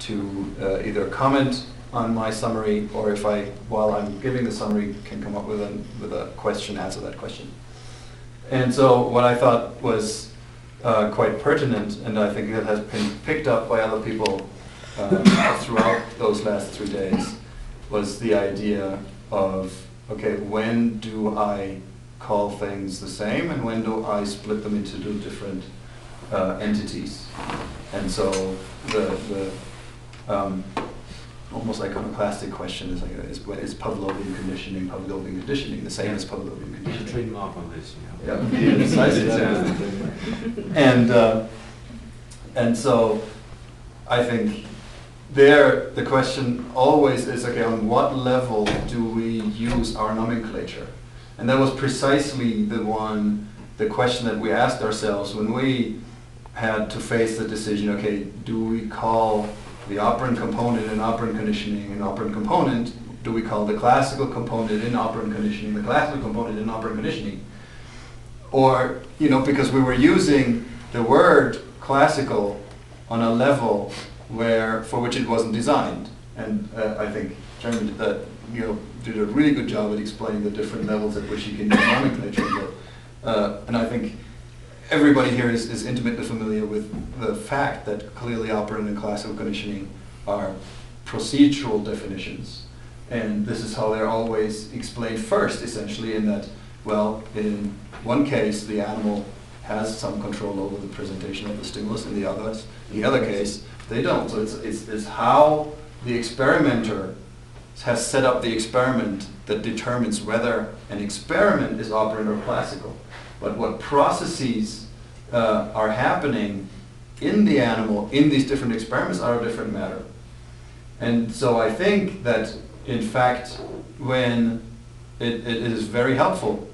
to either comment on my summary, or if I, while I'm giving the summary, can come up with a question, answer that question. And so what I thought was quite pertinent, and I think that has been picked up by other people throughout those last 3 days, was the idea of, okay, when do I call things the same, and when do I split them into two different entities? And so the almost iconoclastic question is, like, is Pavlovian conditioning the same as Pavlovian conditioning? You should trademark on this. Yeah, precisely. And so I think there the question always is, okay, on what level do we use our nomenclature? And that was precisely the question that we asked ourselves when we had to face the decision, okay, do we call the operant component in operant conditioning an operant component? Do we call the classical component in operant conditioning the classical component in operant conditioning? Or, because we were using the word classical on a level for which it wasn't designed. And I think Jeremie did a really good job at explaining the different levels at which you can use nomenclature. And I think everybody here is intimately familiar with the fact that clearly operant and classical conditioning are procedural definitions. And this is how they're always explained first, essentially, in that, well, in one case, the animal has some control over the presentation of the stimulus, in the other case, they don't. So it's how the experimenter has set up the experiment that determines whether an experiment is operant or classical. But what processes are happening in the animal in these different experiments are a different matter. And so I think that, in fact, when it is very helpful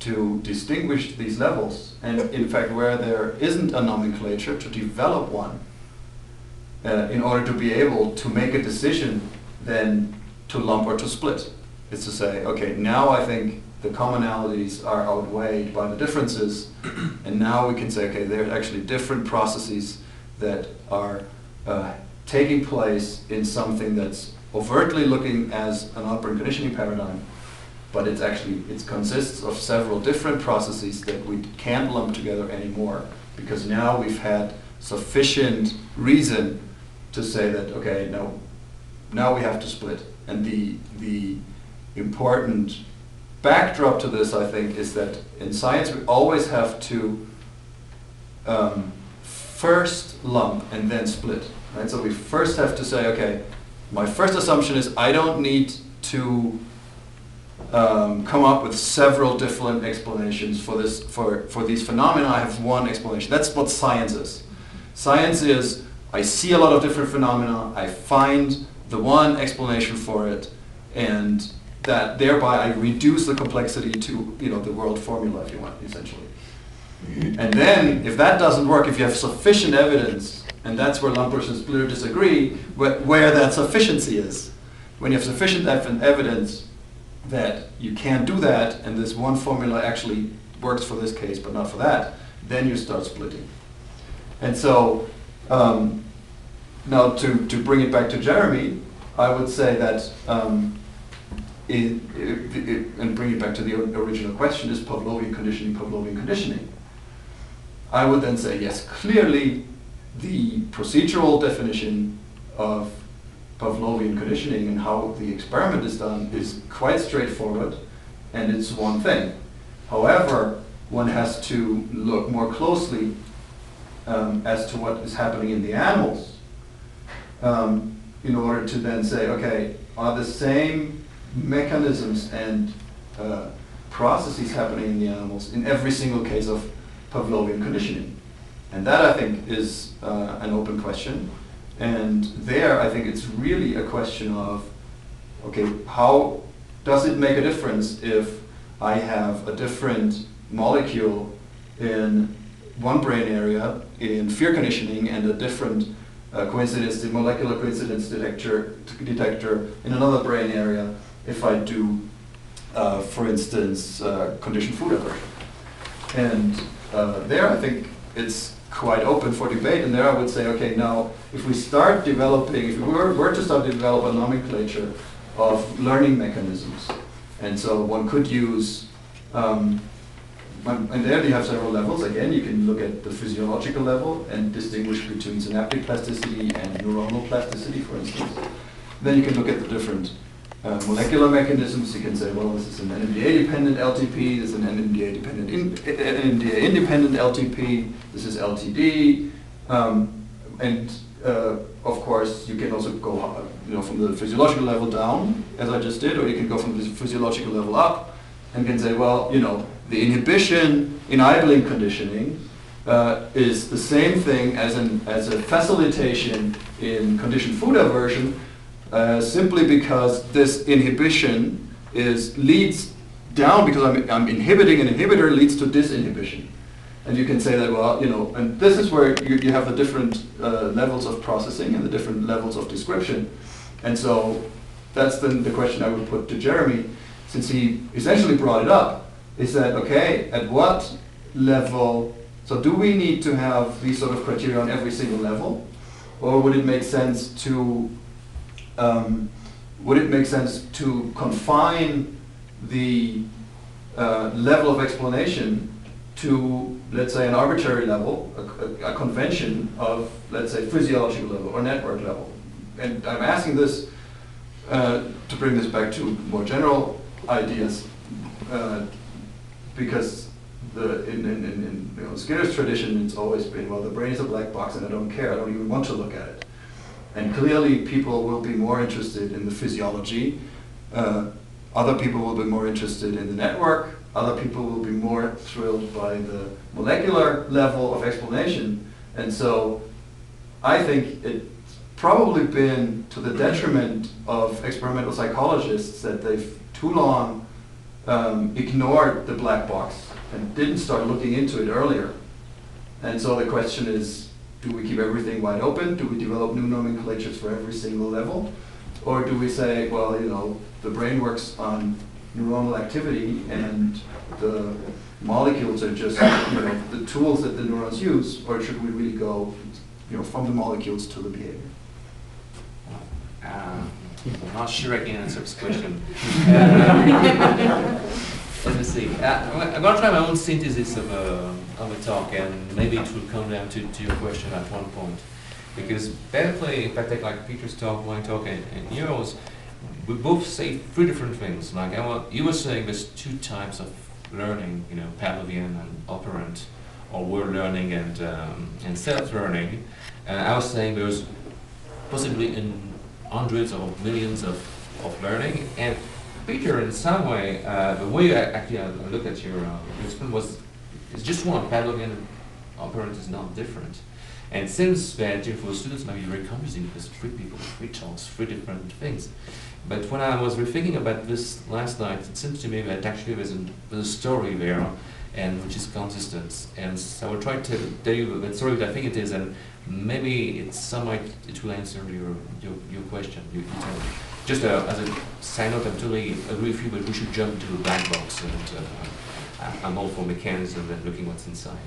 to distinguish these levels, and in fact where there isn't a nomenclature, to develop one in order to be able to make a decision then to lump or to split. It's to say, okay, now I think the commonalities are outweighed by the differences, and now we can say, okay, there are actually different processes that are taking place in something that's overtly looking as an operant conditioning paradigm, but it consists of several different processes that we can't lump together anymore, because now we've had sufficient reason to say that, okay, now we have to split. And the important backdrop to this, I think, is that in science we always have to first lump and then split. Right? So we first have to say, okay, my first assumption is I don't need to come up with several different explanations for these phenomena. I have one explanation. That's what science is. Science is, I see a lot of different phenomena, I find the one explanation for it, and that thereby I reduce the complexity to the world formula, if you want, essentially. And then, if that doesn't work, if you have sufficient evidence, and that's where lumpers and splitters disagree, where that sufficiency is. When you have sufficient evidence that you can't do that, and this one formula actually works for this case but not for that, then you start splitting. And so, now to bring it back to Jeremie, I would say that, and bring it back to the original question, is Pavlovian conditioning? I would then say, yes, clearly the procedural definition of Pavlovian conditioning and how the experiment is done is quite straightforward, and it's one thing. However, one has to look more closely as to what is happening in the animals in order to then say, okay, are the same mechanisms and processes happening in the animals in every single case of Pavlovian conditioning? And that, I think, is an open question. And there, I think it's really a question of, okay, how does it make a difference if I have a different molecule in one brain area in fear conditioning and a different coincidence, the molecular coincidence detector in another brain area if I do, for instance, conditioned food aversion. And there, I think it's quite open for debate, and there I would say, okay, now if we start developing, if we were to start to develop a nomenclature of learning mechanisms, and so one could use, and there you have several levels. Again, you can look at the physiological level and distinguish between synaptic plasticity and neuronal plasticity, for instance. Then you can look at the different molecular mechanisms. You can say, well, this is an NMDA-dependent LTP, this is an NMDA-independent LTP, this is LTD, and of course, you can also go from the physiological level down, as I just did, or you can go from the physiological level up and can say, well, the inhibition enabling conditioning is the same thing as a facilitation in conditioned food aversion, simply because this inhibition leads down, because I'm inhibiting an inhibitor leads to disinhibition. And you can say that, well, and this is where you have the different levels of processing and the different levels of description. And so that's then the question I would put to Jeremie, since he essentially brought it up, is that, okay, at what level, so do we need to have these sort of criteria on every single level? Or would it make sense to confine the level of explanation to, let's say, an arbitrary level, a convention of, let's say, physiological level or network level? And I'm asking this to bring this back to more general ideas, because in Skinner's tradition, it's always been, well, the brain is a black box and I don't care, I don't even want to look at it. And clearly people will be more interested in the physiology, other people will be more interested in the network, other people will be more thrilled by the molecular level of explanation. And so I think it's probably been to the detriment of experimental psychologists that they've too long ignored the black box and didn't start looking into it earlier. And so the question is, do we keep everything wide open? Do we develop new nomenclatures for every single level? Or do we say, well, the brain works on neuronal activity and the molecules are just the tools that the neurons use? Or should we really go from the molecules to the behavior? I'm not sure I can answer this question. Let me see. I'm going to try my own synthesis of a talk, and maybe it will come down to your question at one point. Because basically, if I take like Peter's talk, my talk, and yours, we both say three different things. Like you were saying, there's two types of learning, Pavlovian and operant, or word learning and self-learning. I was saying there's possibly in hundreds or millions of learning. And Peter, in some way, the way I look at your experiment it's just one. Pavlovian and operant is not different. And since that, for students, might be very confusing because three people, three talks, three different things. But when I was rethinking about this last night, it seems to me that actually there's a story there, and which is consistent. And so I will try to tell you that story that I think it is, and maybe it will answer your question. You tell me. Just as a side note, I'm totally agree with you, but we should jump to the black box, and I'm all for mechanism and looking what's inside.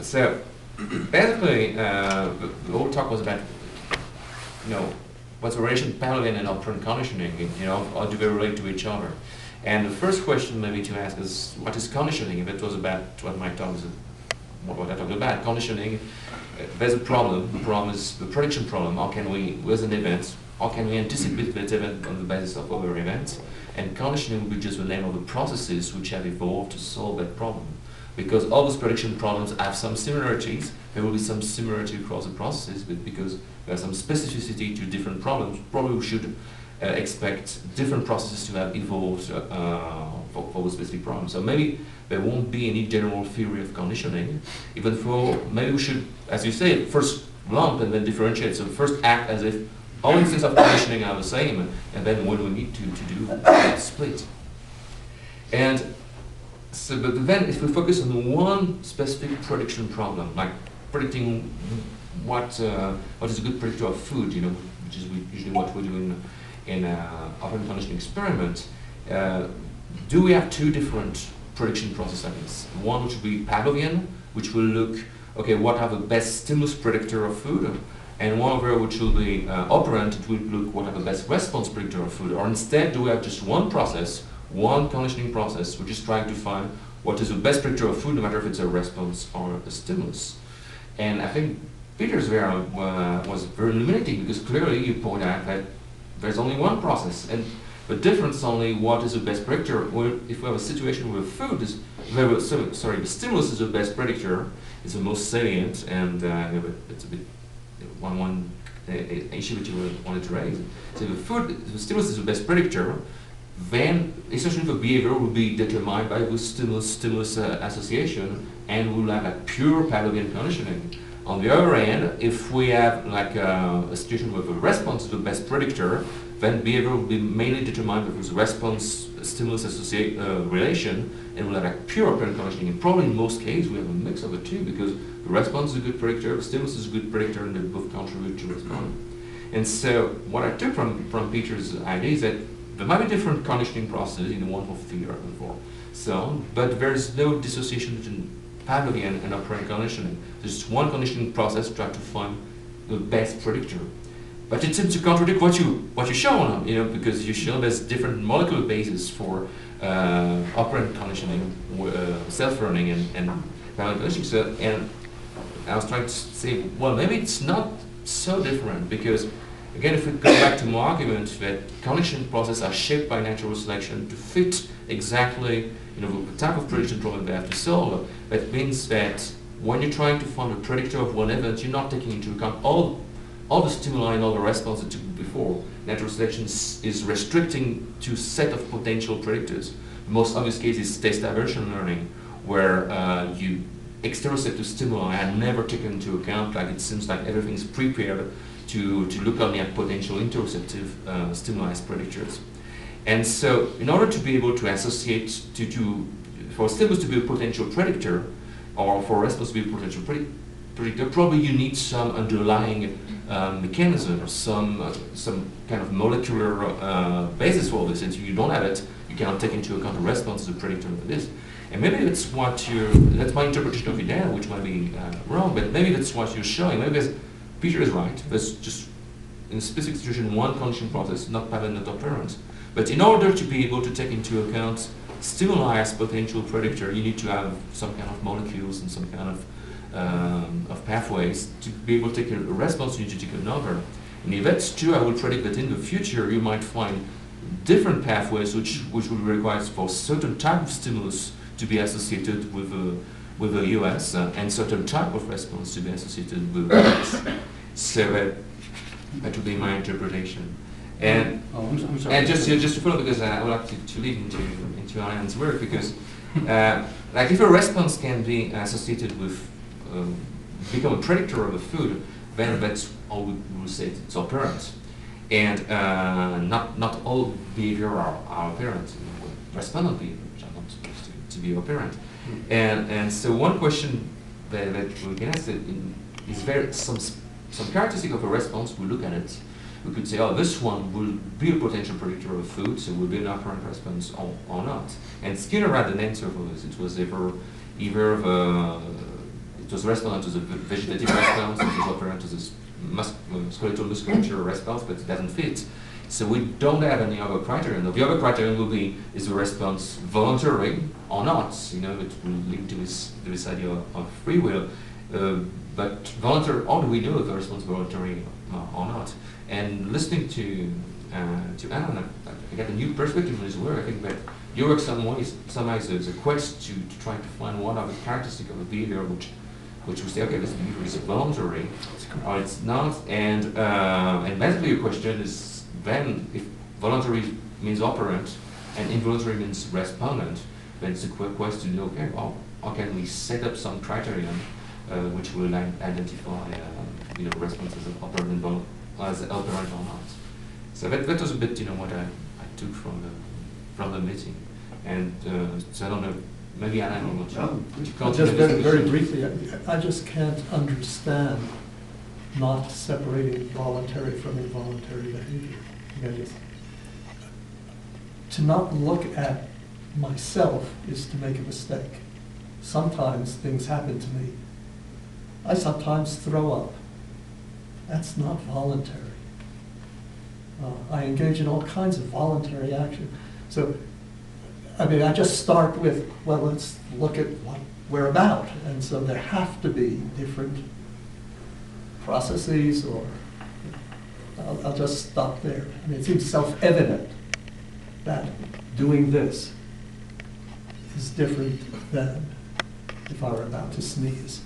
So basically, the whole talk was about, what's the relation of Pavlovian and operant conditioning, how do they relate to each other? And the first question maybe to ask is, what is conditioning? If it was about what my talk is, what I talked about, conditioning, there's a problem. The problem is the prediction problem. How can we, with an event, how can we anticipate that event on the basis of other events? And conditioning will be just the name of the processes which have evolved to solve that problem. Because all those prediction problems have some similarities, there will be some similarity across the processes, but because there's some specificity to different problems, probably we should expect different processes to have evolved for the specific problem. So maybe there won't be any general theory of conditioning, even though maybe we should, as you say, first lump and then differentiate. So first act as if all instances of conditioning are the same, and then what do we need to do that split. And so, but then if we focus on one specific prediction problem, like predicting what is a good predictor of food, which is usually what we do in operant conditioning experiment, do we have two different prediction processes? One which will be Pavlovian, which will look okay, what are the best stimulus predictor of food? And one over which will be operant, it will look what are the best response predictor of food. Or instead, do we have just one process, one conditioning process, which is trying to find what is the best predictor of food, no matter if it's a response or a stimulus. And I think Peter's there was very illuminating, because clearly you point out that there's only one process, and the difference only what is the best predictor. If we have a situation where food is, the stimulus is the best predictor, is the most salient, and it's a bit one issue that you wanted to raise. So the stimulus is the best predictor, then essentially the behavior will be determined by the stimulus association, and we'll have like pure Pavlovian conditioning. On the other hand, if we have like a situation where the response is the best predictor, then behavior will be mainly determined by the response-stimulus relation, and we'll have like pure operant conditioning. And probably in most cases we have a mix of the two, because the response is a good predictor, the stimulus is a good predictor, and they both contribute to respond. And so what I took from Peter's idea is that there might be different conditioning processes in one for theory and for so on, but there's no dissociation between Pavlovian and operant conditioning. There's one conditioning process to try to find the best predictor. But it seems to contradict what you show, because you show there's different molecular bases for operant conditioning, self-learning, and Pavlovian conditioning. So, and I was trying to say, well, maybe it's not so different, because again, if we go back to my argument that conditioning processes are shaped by natural selection to fit exactly the type of prediction problem they have to solve, that means that when you're trying to find a predictor of one event, you're not taking into account all the stimuli and all the responses that took before. Natural selection is restricting to a set of potential predictors. The most obvious case is test diversion learning, where you exteroceptive stimuli are never taken into account, like it seems like everything's prepared to look only at potential interoceptive stimuli as predictors. And so in order to be able to associate, for a stimulus to be a potential predictor, or for a response to be a potential predictor, probably you need some underlying mechanism, or some kind of molecular basis for this. And if you don't have it, you cannot take into account the response as a predictor of this. And maybe that's that's my interpretation of the data, which might be wrong, but maybe that's what you're showing. Maybe Peter is right. There's just, in a specific situation, one conditioning process, not Pavlovian, not operant. But in order to be able to take into account stimuli as potential predictor, you need to have some kind of molecules and some kind of pathways. To be able to take a response, you need to take another. And if that's true, I would predict that in the future you might find different pathways which would require for certain type of stimulus to be associated with the US and certain type of response to be associated with the US. So that would be my interpretation. And I'm sorry. And just to follow, because I would like to lead into Alan's work, because like if a response can be associated with become a predictor of a food, then that's all we will say it's operant. And not all behavior are operant. Respondent behavior, which are not supposed to be operant. And so one question that we can ask is there some characteristic of a response? We look at it. We could say, oh, this one will be a potential predictor of food, so will be an operant response or not. And Skinner had an answer for this. It was either it was respondent to the vegetative response, it was operant to the skeletal musculature response, but it doesn't fit. So we don't have any other criterion. The other criterion will be, is the response voluntary or not? It will link to this idea of free will. But voluntary, how do we know if the response is voluntary or not? And listening to Alan, I got a new perspective on his work. I think that your work somehow is a quest to try to find what are the characteristics of a behavior which we say, okay, this behavior is voluntary or it's not. And basically your question is then, if voluntary means operant and involuntary means respondent, then it's a quest to know, okay, well, how can we set up some criterion which will identify responses of operant as operant or not. So that was a bit what I took from the meeting. And so I don't know, maybe Alan will just very briefly, I just can't understand not separating voluntary from involuntary behavior. To not look at myself is to make a mistake. Sometimes things happen to me I sometimes throw up. That's not voluntary. I engage in all kinds of voluntary action. So, I mean, I just start with, well, let's look at what we're about. And so there have to be different processes, or I'll just stop there. I mean, it seems self-evident that doing this is different than if I were about to sneeze.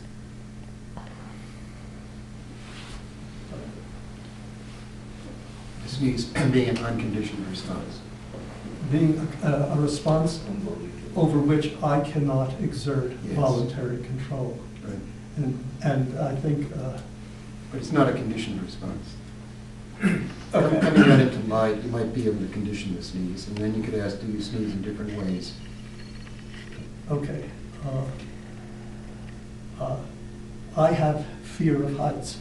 Sneeze being an unconditioned response. Being a response over which I cannot exert voluntary control. Right. And I think... But it's not a conditioned response. Okay. Coming right into light, you might be able to condition the sneeze, and then you could ask, do you sneeze in different ways? Okay. I have fear of heights.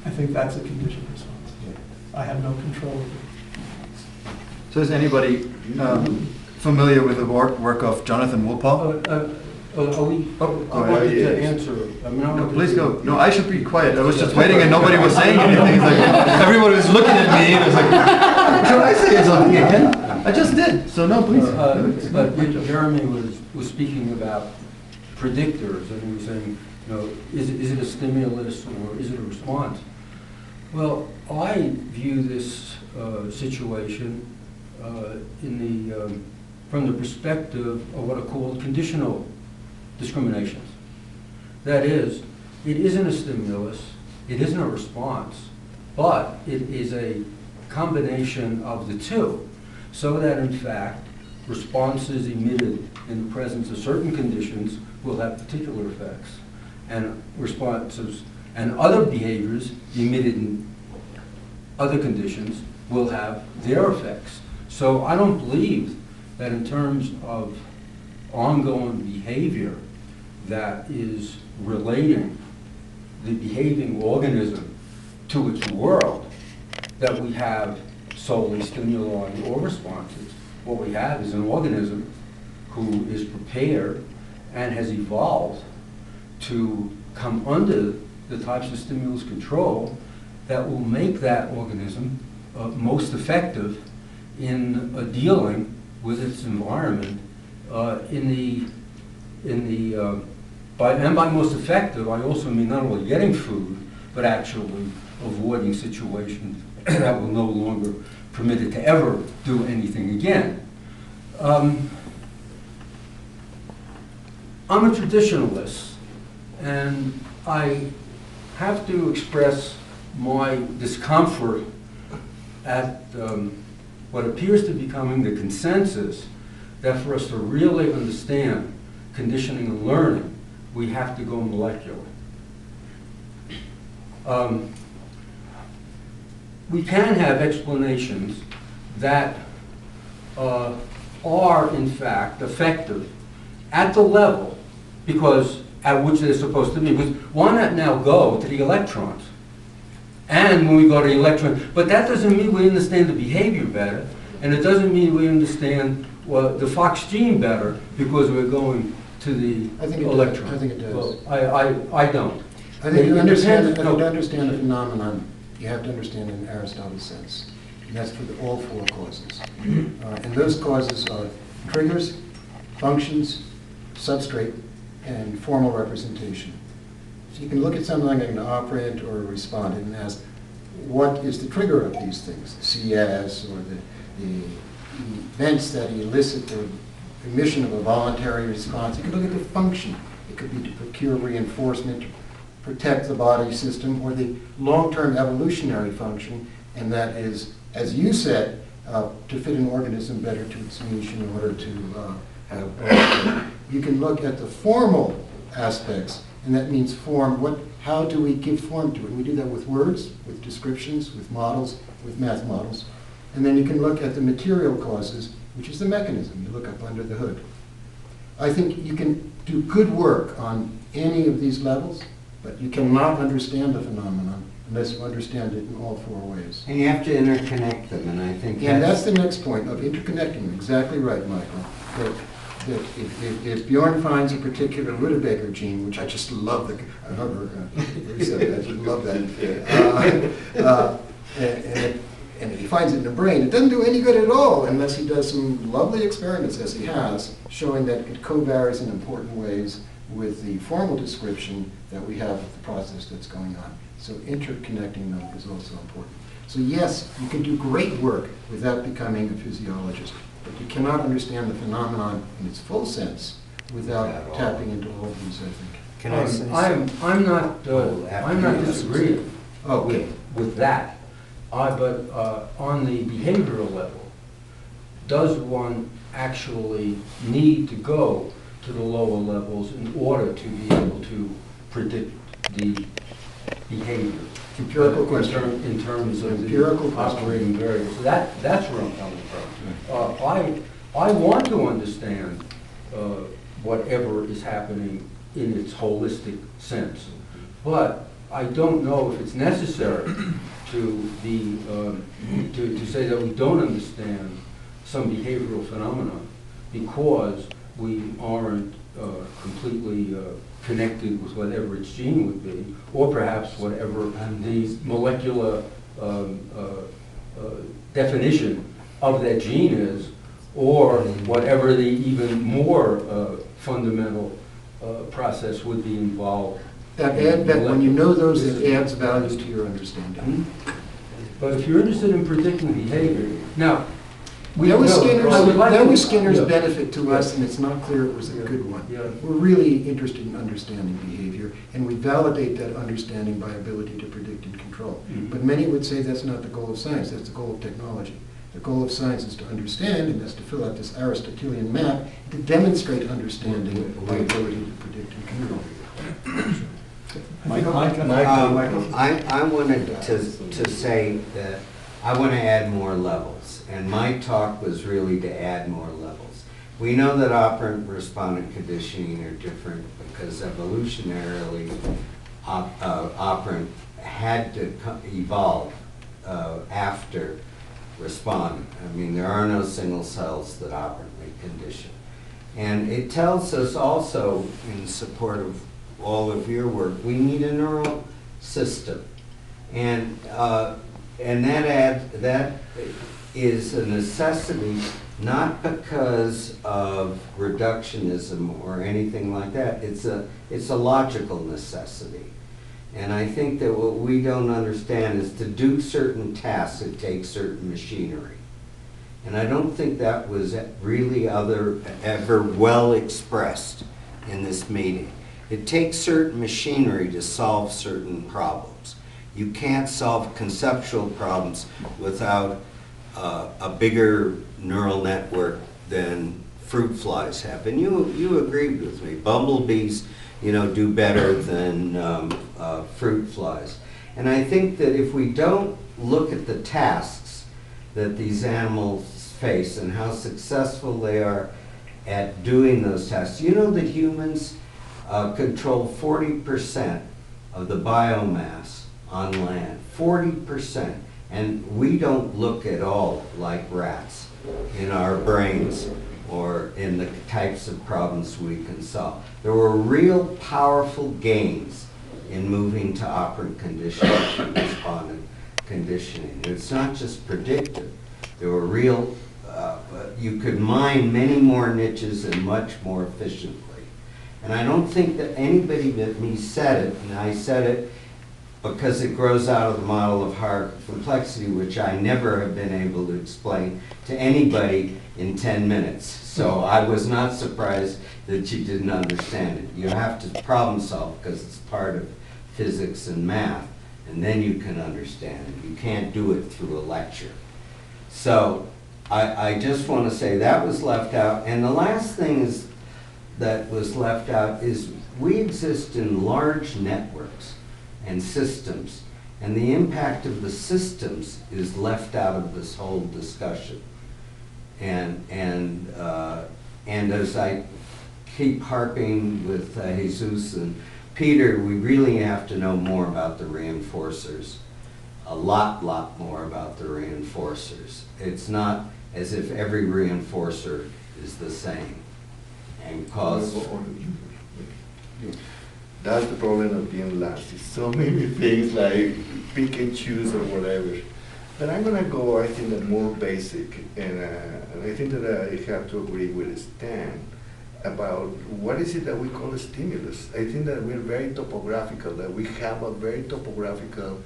I think that's a conditioned response. Yeah. I have no control over it. So is anybody familiar with the work of Jonathan Woolpaw? Are we? Oh, I wanted to answer. I mean, I No, wanted please to- go. No, I should be quiet. I was just waiting and nobody was saying anything. It's like, everybody was looking at me and it was like, should I say something again? I just did. So no, please. But Jeremy was speaking about predictors, and he was saying, you know, is it a stimulus or is it a response? Well, I view this situation from the perspective of what are called conditional discriminations. That is, it isn't a stimulus, it isn't a response, but it is a combination of the two, so that in fact, responses emitted in the presence of certain conditions will have particular effects, and responses and other behaviors emitted in other conditions will have their effects. So I don't believe that in terms of ongoing behavior that is relating the behaving organism to its world, that we have solely stimuli or responses. What we have is an organism who is prepared and has evolved to come under the types of stimulus control that will make that organism most effective in dealing with its environment by most effective, I also mean not only getting food, but actually avoiding situations that will no longer permit it to ever do anything again. I'm a traditionalist, and I have to express my discomfort at what appears to be becoming the consensus that for us to really understand conditioning and learning, we have to go molecular. We can have explanations that are in fact effective at the level at which they're supposed to be. Because why not now go to the electrons? And when we go to the electron, but that doesn't mean we understand the behavior better, and it doesn't mean we understand the Fox gene better because we're going to the electron. I think it does. Well, I don't. I think to understand No. a phenomenon, you have to understand it in Aristotle's sense. And that's for all four causes. And those causes are triggers, functions, substrate, and formal representation. So you can look at something like an operant or a respondent and ask, what is the trigger of these things? CS, or the events that elicit the emission of a voluntary response. You can look at the function. It could be to procure reinforcement, to protect the body system, or the long-term evolutionary function, and that is, as you said, to fit an organism better to its niche in order to have. You can look at the formal aspects, and that means form. How do we give form to it? And we do that with words, with descriptions, with models, with math models. And then you can look at the material causes, which is the mechanism. You look up under the hood. I think you can do good work on any of these levels, but you cannot understand the phenomenon unless you understand it in all four ways. And you have to interconnect them, and I think And that's the next point of interconnecting. Exactly right, Michael. That that if Bjorn finds a particular rutabaga gene, which I just love, I remember you said that, I just love that. And if he finds it in the brain, it doesn't do any good at all unless he does some lovely experiments, as he has, showing that it co-varies in important ways with the formal description that we have of the process that's going on. So interconnecting them is also important. So yes, you can do great work without becoming a physiologist, but you cannot understand the phenomenon in its full sense without tapping into all of these, I think. Can I say I'm not disagreeing Okay. with that. But on the behavioral level, does one actually need to go to the lower levels in order to be able to predict the behavior? Empirical question. In terms of Empirical the question. operating variables. So that's where I'm coming from. I want to understand whatever is happening in its holistic sense, but I don't know if it's necessary to say that we don't understand some behavioral phenomena because we aren't completely connected with whatever its gene would be, or perhaps whatever the molecular definition of that gene is, or whatever the even more fundamental process would be involved. That when you know those, it adds value to your understanding. But if you're interested in predicting behavior, now, That was Skinner's Yeah. benefit to us, and it's not clear it was a good one. Yeah. We're really interested in understanding behavior, and we validate that understanding by ability to predict and control. Mhm. But many would say that's not the goal of science, that's the goal of technology. The goal of science is to understand, and that's to fill out this Aristotelian map, to demonstrate understanding by ability to predict and control. Michael? I wanted to say that I want to add more levels, and my talk was really to add more levels. We know that operant respondent conditioning are different because evolutionarily operant had to evolve after respondent. I mean, there are no single cells that operantly condition. And it tells us also, in support of all of your work, we need a neural system. And that is a necessity, not because of reductionism or anything like that. It's a logical necessity. And I think that what we don't understand is to do certain tasks, it takes certain machinery. And I don't think that was really ever well expressed in this meeting. It takes certain machinery to solve certain problems. You can't solve conceptual problems without a bigger neural network than fruit flies have. And you agreed with me. Bumblebees, do better than fruit flies. And I think that if we don't look at the tasks that these animals face and how successful they are at doing those tasks, you know that humans control 40% of the biomass on land, 40%. And we don't look at all like rats in our brains or in the types of problems we can solve. There were real powerful gains in moving to operant conditioning and respondent conditioning. It's not just predictive. There were real, you could mine many more niches and much more efficiently. And I don't think that anybody but me said it, and I said it because it grows out of the model of hierarchical complexity, which I never have been able to explain to anybody in 10 minutes. So I was not surprised that you didn't understand it. You have to problem solve because it's part of physics and math, and then you can understand it. You can't do it through a lecture. So I just want to say that was left out. And the last thing that was left out is we exist in large networks and systems, and the impact of the systems is left out of this whole discussion. And as I keep harping with Jesus and Peter, we really have to know more about the reinforcers, a lot more about the reinforcers. It's not as if every reinforcer is the same. and cause. That's the problem of being last. It's so many things like pick and choose or whatever. But I'm gonna go, I think, that more basic, and I think that I have to agree with Stan about what is it that we call a stimulus. I think that we're very topographical, that we have a very topographical,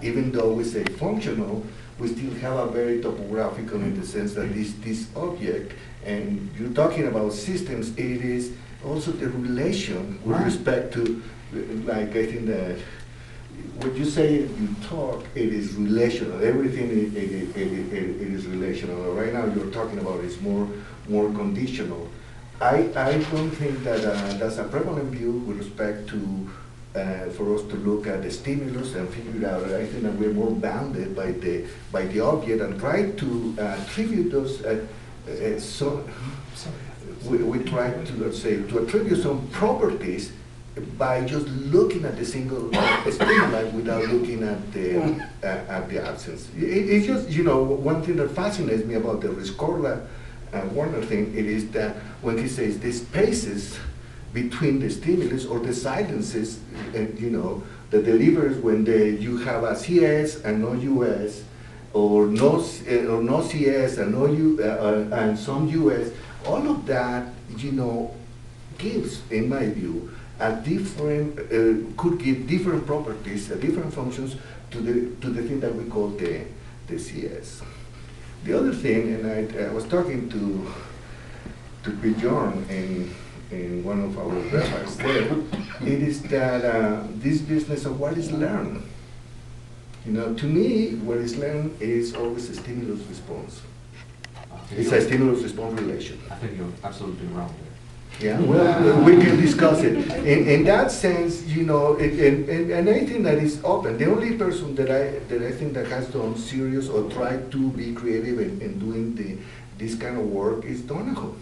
even though we say functional, we still have a very topographical in the sense that this object, and you're talking about systems, it is also the relation with respect to, like, I think that when you say you talk, it is relational. Everything it is relational. Right now you're talking about is more conditional. I don't think that that's a prevalent view with respect to for us to look at the stimulus and figure out. I think that we're more bounded by the object and try to attribute those. We try to, let's say, to attribute some properties by just looking at the single stimuli without looking at the absence. It's just, you know, one thing that fascinates me about the Rescorla-Warner thing, it is that when he says the spaces between the stimulus or the silences, you know, the delivers when you have a CS and no US, or no CS and no and some US, all of that, you know, gives, in my view, a different, could give different properties, different functions to the thing that we call the CS. The other thing, and I was talking to Bjorn in one of our webinars there, it is that this business of what is learned. You know, to me, what is learned is always a stimulus response. It's a stimulus response relation. I think you're absolutely wrong there. Yeah, well, we can discuss it. In that sense, you know, and I think that is open. The only person that I think that has done serious or tried to be creative in doing this kind of work is Donahoe.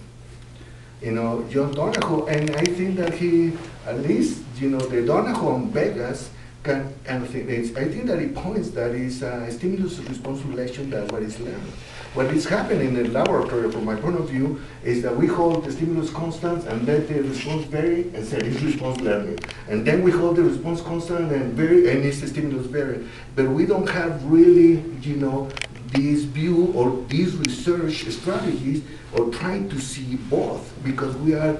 You know, John Donahoe, and I think that he, at least, you know, the Donahoe on Vegas can, and I think that he points that is a stimulus response relation that what is learned. What is happening in the laboratory, from my point of view, is that we hold the stimulus constant and let the response vary and say it's response learning. And then we hold the response constant and it's the stimulus vary. But we don't have really, you know, this view or these research strategies or trying to see both, because we are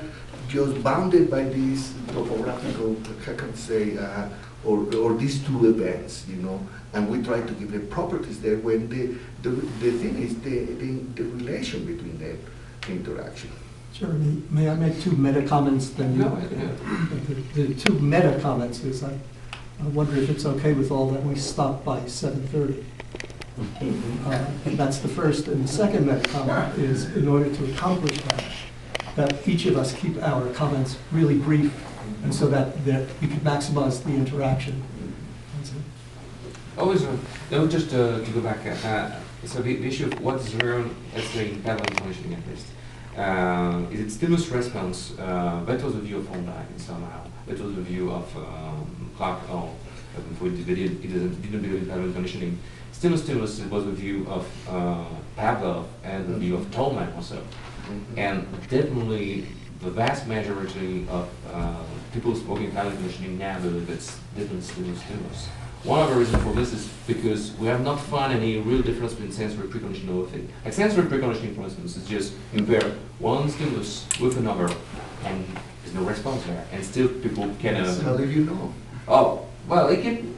just bounded by these topographical, how can I say, or these two events, you know, and we try to give the properties there when the thing is the relation between them, the interaction. Jeremy, may I make two meta comments then? No, The two meta comments is I wonder if it's okay with all that we stop by 7:30. And that's the first. And the second meta comment is, in order to accomplish that each of us keep our comments really brief, and so that we can maximize the interaction. Always, just to go back, so the issue of what is learned, let's say, in parallel conditioning at least, is it stimulus response? That was the view of Hornbein somehow. That was the view of Clark, before he didn't believe in parallel conditioning. Stimulus was the view of Pavlov and the view of Tolman also. And definitely the vast majority of people working in parallel conditioning now believe it's different stimulus. One of the reasons for this is because we have not found any real difference between sensory preconditioning and thing. Like sensory preconditioning, for instance, is just compare one stimulus with another, and there's no response there, and still people can. How do you know? Oh, well, it can.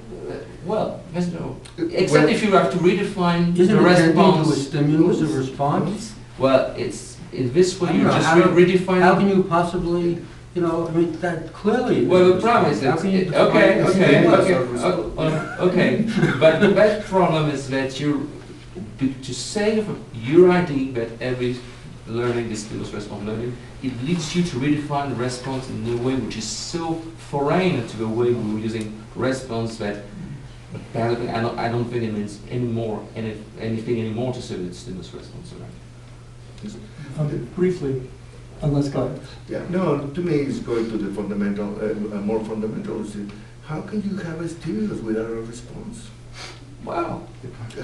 Well, there's no. Except if you have to redefine the response. Isn't it a stimulus a response? Well, it's in this way you just How redefine. How can you possibly? You know, I mean, that clearly. Well, the problem is that, okay, but the bad problem is that to say you're writing that every learning is stimulus response learning, it leads you to redefine the response in a way which is so foreign to the way we were using response that I don't think it means anything anymore to say that it's stimulus response learning. Briefly. Unless go. Yeah, no, to me it's going to the fundamental, more fundamental. How can you have a stimulus without a response? Wow.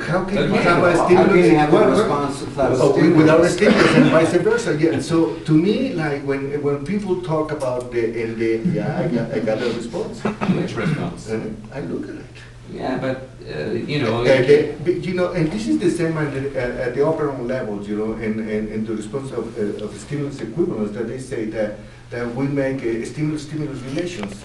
How can you How have a How stimulus? can you have a Well, response without a Oh, stimulus? without a stimulus and vice versa, yeah. So to me, like when people talk about I got a response. Which response? I look at it. Yeah, but, you know. And this is the same at the operant level, and the response of stimulus equivalence that they say that we make stimulus-stimulus relations.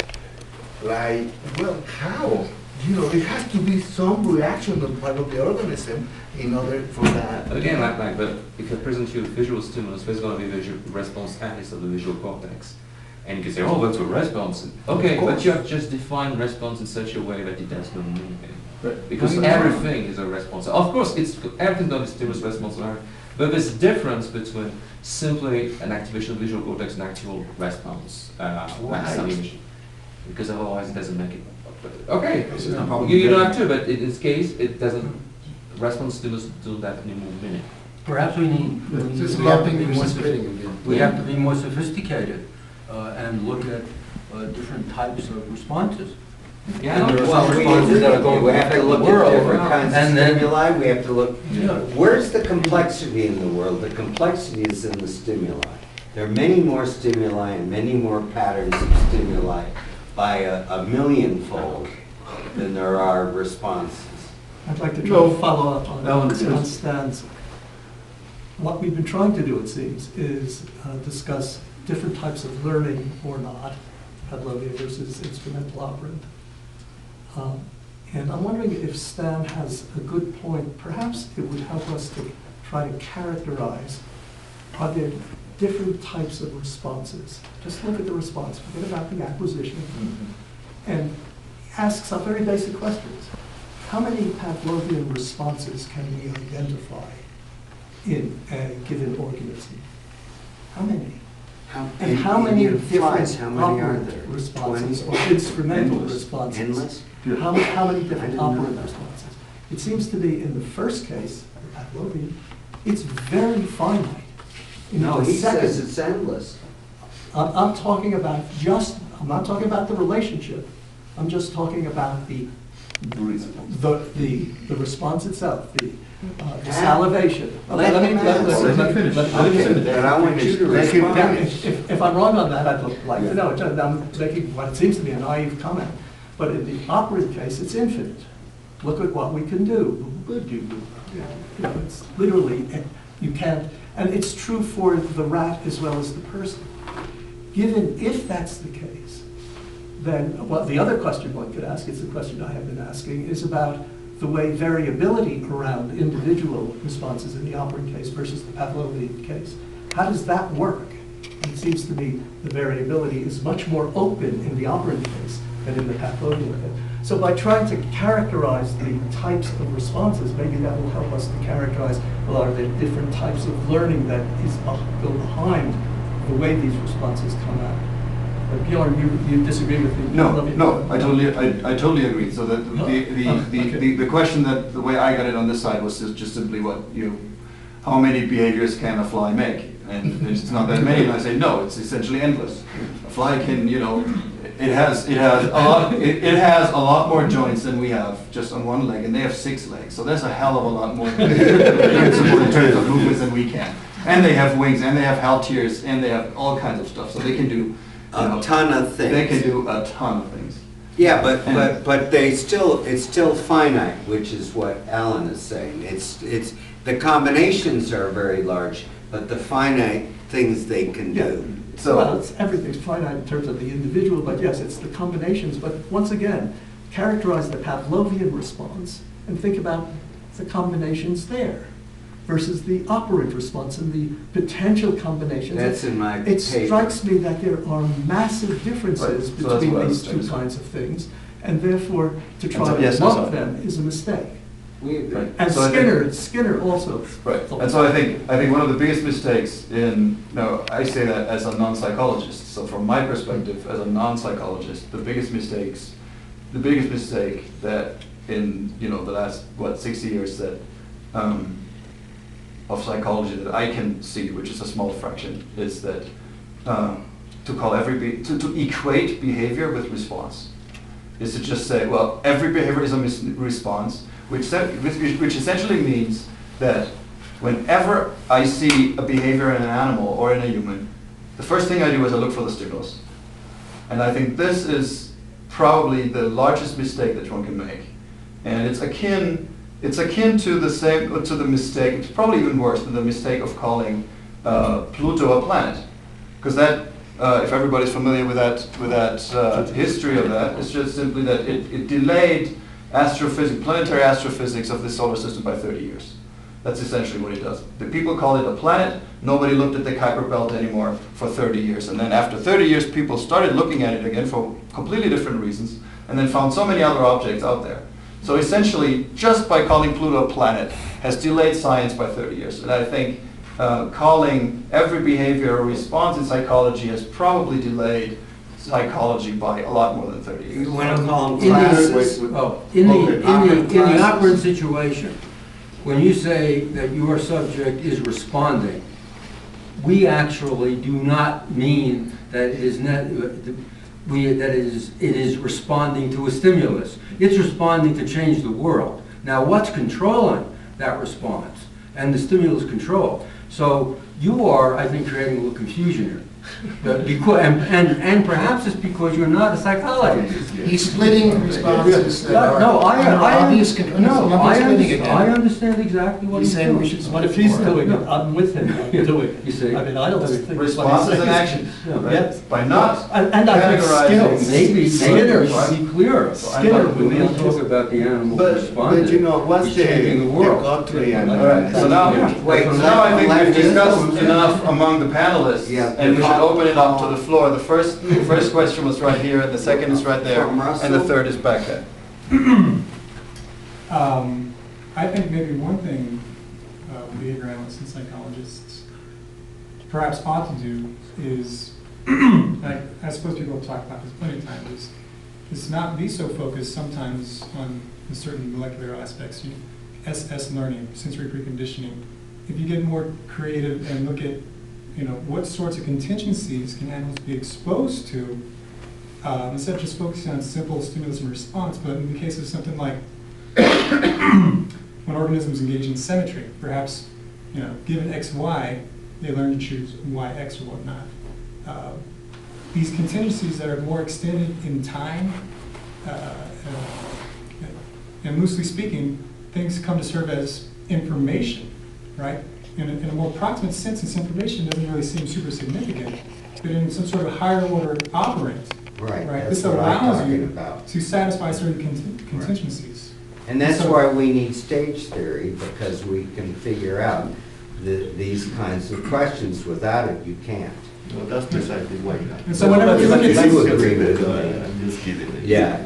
Like, well, how? It has to be some reaction on part of the organism in order for that. Again, but if I present you a visual stimulus, there's going to be visual response at least of the visual cortex. And you can say, oh, that's a response. Okay, but you have just defined response in such a way that it does not mean anything. Right. Because everything is a response. Of course, everything that is stimulus response, but there's a difference between simply an activation of the visual cortex and actual response. Right. Because otherwise it doesn't make it. Okay, This is the problem. you don't have to, but in this case, it doesn't. Response stimulus do that in a more minute. Perhaps we Just have to be lumping more participating again. we have to be more sophisticated and look at different types of responses. Yeah, And there are Well, some responses that are going we to have to affect look the at world. different kinds of And then- stimuli, we have to look, Yeah. where's the complexity in the world? The complexity is in the stimuli. There are many more stimuli and many more patterns of stimuli by a millionfold than there are responses. I'd like to try to follow up Alan, on Stan's. What we've been trying to do, it seems, is discuss different types of learning or not, Pavlovian versus instrumental operant. And I'm wondering if Stan has a good point. Perhaps it would help us to try to characterize, are there different types of responses? Just look at the response, forget about the acquisition, and ask some very basic questions. How many Pavlovian responses can we identify in a given organism? How many? And how many different How many are operant there? responses 20? or instrumental Endless. responses? Endless? How many I different didn't know operant that. responses? It seems to be in the first case, the Pavlovian, it's very finite. In No, the he says second, it's endless. I'm talking about I'm not talking about the relationship. I'm just talking about the response itself, the salivation. Okay, Let him answer. let me finish. But I want you to respond. Now, if I'm wrong on that, I'd like to know. I'm making what seems to be a naive comment. But in the operant case, it's infinite. Look at what we can do. It's literally, you can't, and it's true for the rat as well as the person. Given, if that's the case, then, well, the other question one could ask, is the question I have been asking, is about the way variability around individual responses in the operant case versus the Pavlovian case. How does that work? And it seems to me the variability is much more open in the operant case than in the Pavlovian case. So by trying to characterize the types of responses, maybe that will help us to characterize a lot of the different types of learning that go behind the way these responses come out. But Bjorn, you disagree with me? No, I totally agree. So that the question that the way I got it on this side was just simply how many behaviors can a fly make? And it's not that many. And I say no, it's essentially endless. A fly can, it has a lot more joints than we have just on one leg, and they have 6 legs. So there's a hell of a lot more in terms of movements than we can. And they have wings, and they have halteres, and they have all kinds of stuff. So they can do A ton of things. They can do a ton of things. Yeah, but it's still finite, which is what Alan is saying. It's the combinations are very large, but the finite things they can do. So well, everything's finite in terms of the individual, but yes, it's the combinations. But once again, characterize the Pavlovian response and think about the combinations there versus the operant response and the potential combinations. That's in my It paper. strikes me that there are massive differences Right. So that's between what I was these trying two to say. kinds of things, and therefore to try so- to yes, lump sorry. them is a mistake. We agree. Right. And So I think- Skinner also. Right, and so I think one of the biggest mistakes I say that as a non-psychologist, so from my perspective as a non-psychologist, the biggest mistake that in the last 60 years that of psychology that I can see, which is a small fraction, is that to equate behavior with response. is to just say, well, every behavior is a response, which essentially means that whenever I see a behavior in an animal or in a human, the first thing I do is I look for the stimulus. And I think this is probably the largest mistake that one can make. And it's akin to the mistake, it's probably even worse than the mistake of calling Pluto a planet. Because that, if everybody's familiar with that history of that, it's just simply that it delayed planetary astrophysics of the solar system by 30 years. That's essentially what it does. The people call it a planet. Nobody looked at the Kuiper Belt anymore for 30 years. And then after 30 years, people started looking at it again for completely different reasons, and then found so many other objects out there. So essentially, just by calling Pluto a planet has delayed science by 30 years. And I think calling every behavior a response in psychology has probably delayed psychology by a lot more than 30 years. You want to call them In classes? the operant situation, when you say that your subject is responding, we actually do not mean that it is responding to a stimulus. It's responding to change the world. Now, what's controlling that response? And the stimulus control. So you are, I think, creating a little confusion here. And perhaps it's because you're not a psychologist. He's splitting responses that are No, I obvious. I understand exactly what he's saying. We should. What if he's doing it? I'm with him. I'm doing it. You see? I mean, I don't think Responses and actions. Right? Yes. By not And I think categorizing. skills. Maybe Skinner. we should be clearer. Skinner. When we talk about the animal responding, But you know, what's he's changing the world. Guthrie and All right, so now, Wait, so now I think we've left is- discussed enough among the panelists, Yeah. and we should open it up to the floor. The first question was right here, the second is right there, From and the Russell. third is back there. I think maybe one thing behavior analysts and psychologists perhaps ought to do is, I suppose people have talked about this plenty of times, is not be so focused sometimes on the certain molecular aspects, SS learning, sensory preconditioning. If you get more creative and look at what sorts of contingencies can animals be exposed to, instead of just focusing on simple stimulus and response, but in the case of something like when organisms engage in symmetry, perhaps, given XY, they learn to choose YX or whatnot. These contingencies that are more extended in time, and loosely speaking, things come to serve as information, right? In a more proximate sense, this information doesn't really seem super significant, but in some sort of higher order operant, Right, right? that's This what I'm allows talking you about. to satisfy certain contingencies. And that's So- why we need stage theory, because we can figure out these kinds of questions. Without it, you can't. Well, that's precisely why. And so whenever you look at You agree with me. I'm just kidding. Yeah,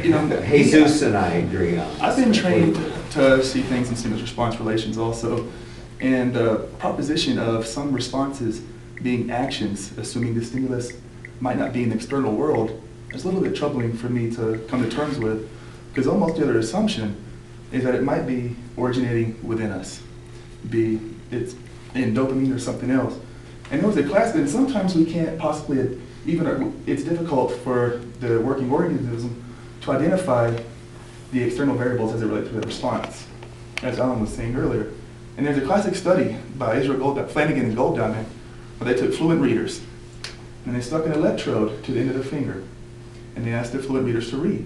You know, Jesus and I agree on this. I've been trained to see things in stimulus-response relations also, and the proposition of some responses being actions, assuming the stimulus might not be in the external world, is a little bit troubling for me to come to terms with, because almost the other assumption is that it might be originating within us, be it's in dopamine or something else. And those are classic, and sometimes we can't possibly, it's difficult for the working organism to identify the external variables as it relates to the response, as Alan was saying earlier. And there's a classic study by Flanagan and Golddiamond, where they took fluent readers, and they stuck an electrode to the end of the finger, and they asked the fluent readers to read.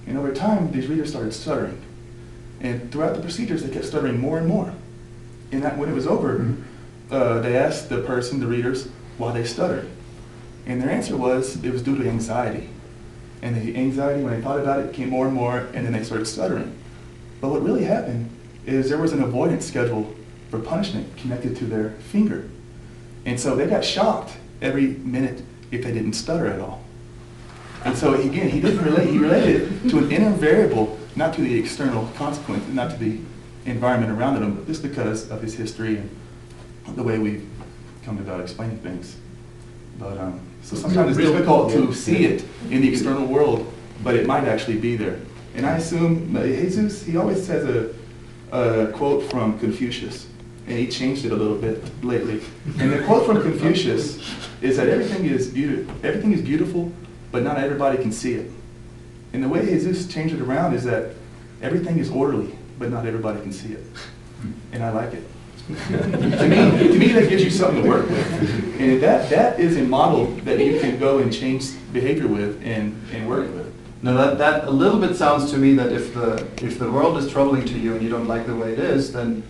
And over time, these readers started stuttering. And throughout the procedures, they kept stuttering more and more. And when it was over, they asked the readers, why they stuttered. And their answer was, it was due to anxiety. And the anxiety, when they thought about it, came more and more, and then they started stuttering. But what really happened is there was an avoidance schedule for punishment connected to their finger. And so they got shocked every minute if they didn't stutter at all. And so again, he related it to an inner variable, not to the external consequence, not to the environment around him, but just because of his history and the way we've come about explaining things. But so sometimes it's difficult to see it in the external world, but it might actually be there. And I assume Jesus, he always says a quote from Confucius, and he changed it a little bit lately. And the quote from Confucius is that everything is beautiful, but not everybody can see it. And the way Jesus changed it around is that everything is orderly, but not everybody can see it. And I like it. to me, that gives you something to work with. And that is a model that you can go and change behavior with and work with. Now that a little bit sounds to me that if the world is troubling to you and you don't like the way it is, then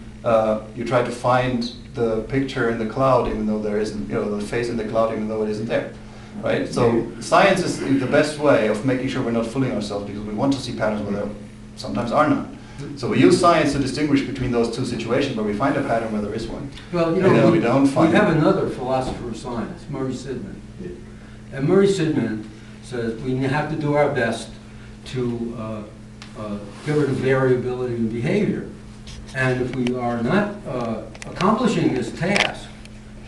you try to find the picture in the cloud even though there isn't, the face in the cloud even though it isn't there. Right? So science is the best way of making sure we're not fooling ourselves, because we want to see patterns where there sometimes are none. So we use science to distinguish between those two situations where we find a pattern where there is one. Well, and then we don't find we have it. another philosopher of science, Murray Sidman. And Murray Sidman says we have to do our best to get rid of variability in behavior. And if we are not accomplishing this task,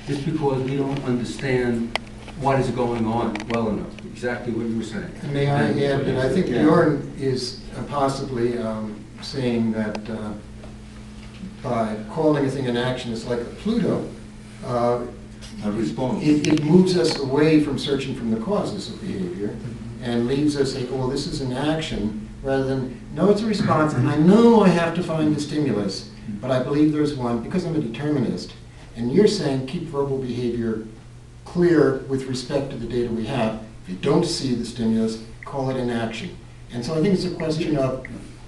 it's because we don't understand what is going on well enough. Exactly what you were saying. May I add, and I think Bjorn is possibly saying that by calling a thing an action, it's like a Pluto. A response. It moves us away from searching from the causes of behavior and leaves us saying, oh, this is an action, rather than, no, it's a response, and I know I have to find the stimulus, but I believe there's one because I'm a determinist. And you're saying keep verbal behavior clear with respect to the data we have. If you don't see the stimulus, call it an action. And so I think it's a question of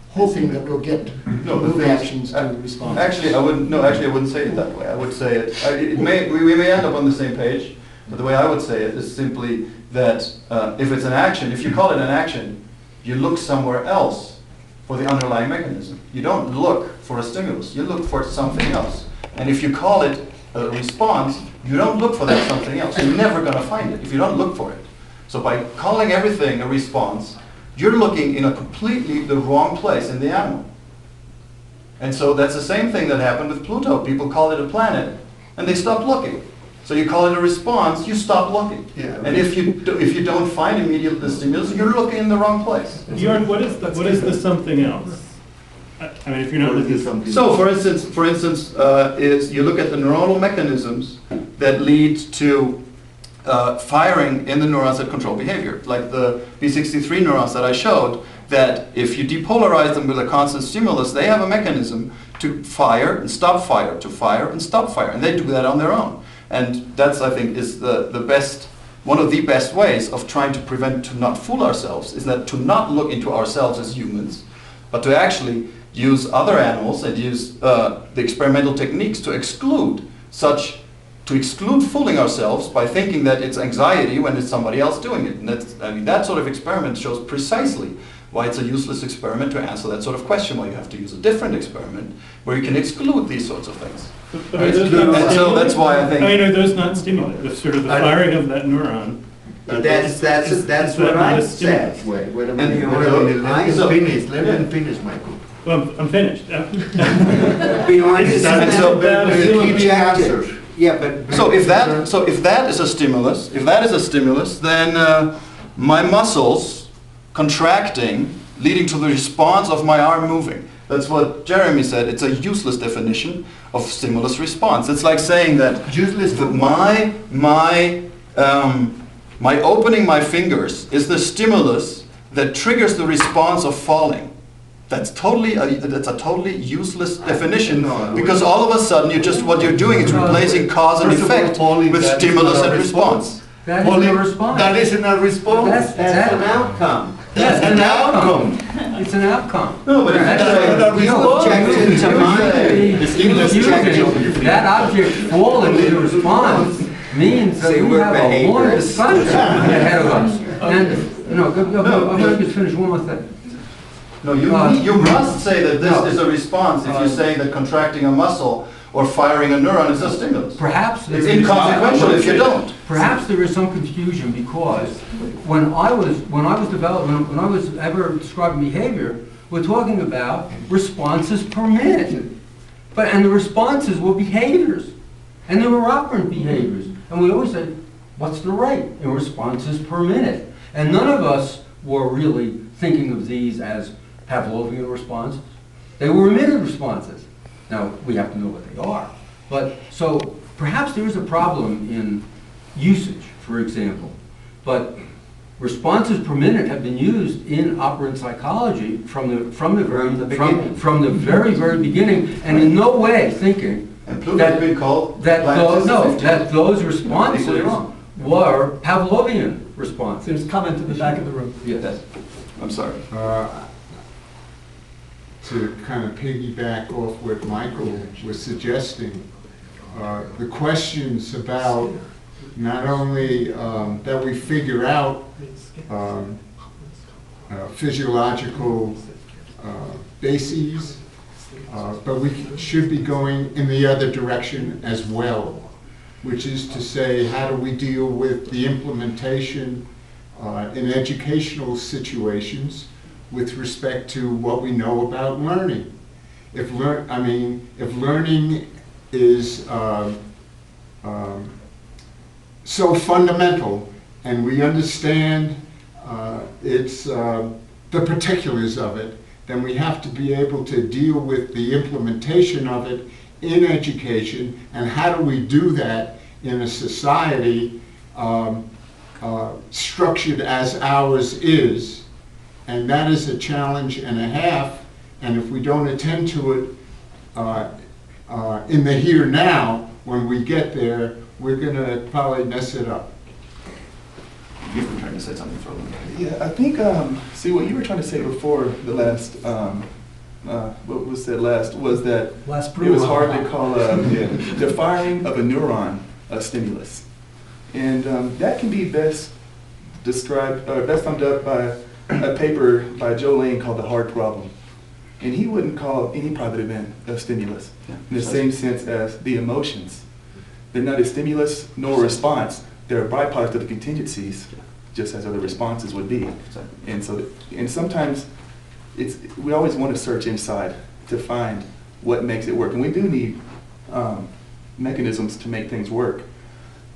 hoping that we'll get move actions to respond. Actually, I wouldn't say it that way. I would say it we may end up on the same page, but the way I would say it is simply that if it's an action, if you call it an action, you look somewhere else for the underlying mechanism. You don't look for a stimulus, you look for something else. And if you call it a response, you don't look for that something else. You're never going to find it if you don't look for it. So by calling everything a response, you're looking in a completely the wrong place in the animal. And so that's the same thing that happened with Pluto. People called it a planet, and they stopped looking. So you call it a response, you stop looking. Yeah. And if you don't find immediate the stimulus, you're looking in the wrong place. Bjorn, what is the something else? I mean, if you're not looking something. So, for instance, is you look at the neuronal mechanisms that lead to firing in the neurons that control behavior, like the B63 neurons that I showed, that if you depolarize them with a constant stimulus, they have a mechanism to fire and stop fire, to fire and stop fire, and they do that on their own. And that's, I think, is the best, one of the best ways of trying to prevent, to not fool ourselves, is that to not look into ourselves as humans, but to actually use other animals and use the experimental techniques to exclude fooling ourselves by thinking that it's anxiety when it's somebody else doing it. And that sort of experiment shows precisely why it's a useless experiment to answer that sort of question, why you have to use a different experiment where you can exclude these sorts of things. But are those not And so that's why I think... I mean, are those not stimuli? The sort of the firing of that neuron. That's what I said. Wait a And minute. Let them finish, Michael. Well, I'm finished. Beyond Is is that so about a Keep answers. yeah, but So if that is a stimulus, then my muscles contracting, leading to the response of my arm moving. That's what Jeremie said. It's a useless definition of stimulus response. It's like saying that Useless for my opening my fingers is the stimulus that triggers the response of falling. That's a totally useless definition, because all of a sudden what you're doing is replacing cause and First of all, effect falling, with that is stimulus not a and response. That is a response. That isn't a response. that's an outcome. That's an outcome. It's an outcome. No, but That's it's not a response. Objected to mine. That object falling to the response means that See, we we're have a long behaviorists. discussion ahead of us. And, I'm going to just finish one more thing. No, you must say that this is a response if you're saying that contracting a muscle or firing a neuron is a stimulus. Perhaps It's inconsequential if you don't. Perhaps there is some confusion, because when I was ever describing behavior, we're talking about responses per minute. And the responses were behaviors, and they were operant behaviors. And we always said, what's the rate in responses per minute? And none of us were really thinking of these as Pavlovian responses. They were emitted responses. Now, we have to know what they are. But so perhaps there is a problem in usage, for example. But responses per minute have been used in operant psychology from the very beginning, and in no way thinking And Pluto has been called that by those, no, anticipation. that those responses Equally wrong. were Pavlovian responses. There's a comment in the back of the room. Yes. I'm sorry. To kind of piggyback off what Michael was suggesting, the questions about not only that we figure out physiological bases, but we should be going in the other direction as well, which is to say, how do we deal with the implementation in educational situations with respect to what we know about learning? If learning is so fundamental, and we understand the particulars of it, then we have to be able to deal with the implementation of it in education, and how do we do that in a society structured as ours is. And that is a challenge and a half, and if we don't attend to it in the here now, when we get there, we're going to probably mess it up. You've been trying to say something for a little bit. Yeah, I think, see, what you were trying to say before the last, what was said last, was that Last it was hard to call the firing of a neuron a stimulus. And that can be best described, best summed up by a paper by Joe Lane called The Hard Problem. And he wouldn't call any private event a stimulus in the same sense as the emotions. They're not a stimulus nor a response. They're a byproduct of the contingencies, just as other responses would be. And so, and sometimes we always want to search inside to find what makes it work. And we do need mechanisms to make things work.